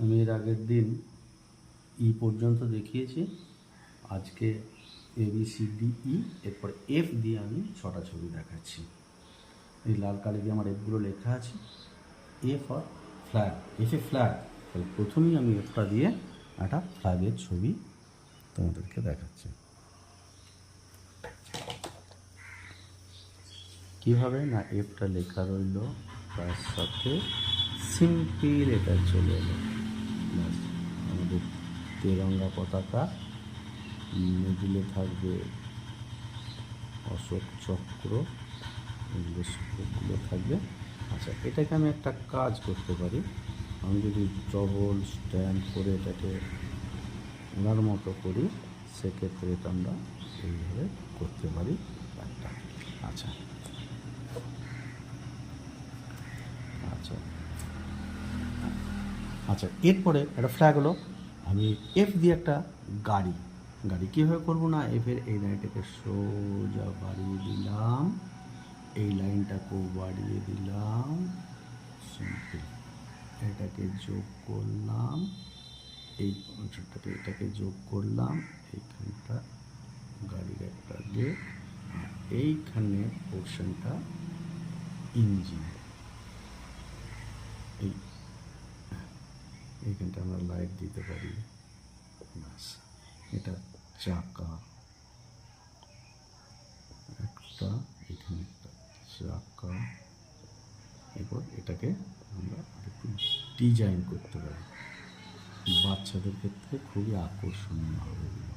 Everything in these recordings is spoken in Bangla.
আমি এর আগের দিন পর্যন্ত দেখিয়েছি, আজকে ABCDE, এরপর F দিয়ে আমি 6টা ছবি দেখাচ্ছি। এই লাল কালি দিয়ে আমার এফগুলো লেখা আছে। এফ আর ফ্ল্যাগ, এফে ফ্ল্যাগ। তাহলে প্রথমেই আমি এফটা দিয়ে একটা ফ্ল্যাগের ছবি তোমাদেরকে দেখাচ্ছি। কীভাবে না, এফটা লেখা রইল, তার সাথে সিম্পল এটা চলে এলো। আমাদের তেরঙ্গা পতাকা, মিডিলে থাকবে অশোক চক্র, এগুলো সবগুলো থাকবে। আচ্ছা, এটাকে আমি একটা কাজ করতে পারি। আমি যদি ডবল স্ট্যান্ড করে এটাকে ওনার মতো করি, সেক্ষেত্রে এটা আমরা এইভাবে করতে পারি একটা। আচ্ছা আচ্ছা আচ্ছা এরপরে একটা ফ্ল্যাগ হলো, আমি এফ দিয়ে একটা গাড়ি কীভাবে করবো না, এফের এই লাইনটাকে সোজা বাড়িয়ে দিলাম, এই লাইনটাকেও বাড়িয়ে দিলাম, সিম্পল। এটাকে যোগ করলাম, এই অংশটাকে এটাকে যোগ করলাম, এইখানটা গাড়ির একটা দিয়ে, এইখানে পোর্শনটা ইঞ্জিন, এইখানটা আমরা লাইট দিতে পারি। ব্যাস, এটা চাকা একটা, এখানে একটা চাকা। এরপর এটাকে আমরা একটু ডিজাইন করতে পারি, বাচ্চাদের ক্ষেত্রে খুবই আকর্ষণীয় হবে এগুলো।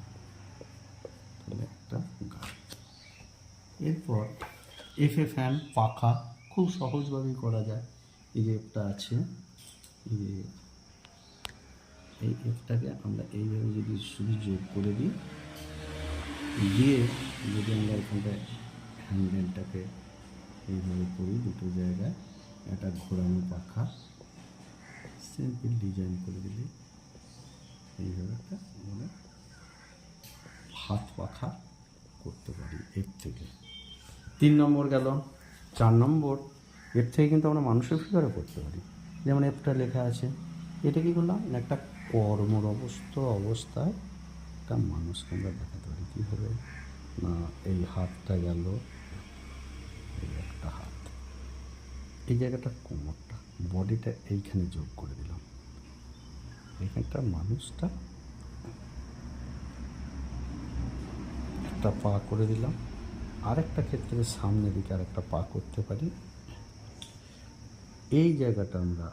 তাহলে একটা গাড়ি। এরপর এফে ফ্যান, পাখা, খুব সহজভাবেই করা যায়। এই যে এফটা আছে, এই এফটাকে আমরা এইভাবে যদি শুধু যোগ করে দিই, দিয়ে যদি আমরা এখানটায় হ্যান্ডেলটাকে এইভাবে করি, দুটো জায়গায় একটা ঘোরানো পাখা সিম্পল ডিজাইন করে দিলে এইভাবে একটা মানে হাত পাখা করতে পারি এর থেকে। 3 নম্বর গেল। 4 নম্বর, এর থেকে কিন্তু আমরা মানুষের ফিগারও করতে পারি। যেমন এফটা লেখা আছে, এটা কী করলাম না, একটা কর্মরত অবস্থায় একটা মানুষকে আমরা দেখাতে পারি। কীভাবে না, এই হাতটা গেল, এই একটা হাত, এই জায়গাটা কোমরটা, বডিটা এইখানে যোগ করে দিলাম, এইখানটা মানুষটা একটা পা করে দিলাম, আরেকটা ক্ষেত্রে সামনের দিকে আরেকটা পা করতে পারি। এই জায়গাটা আমরা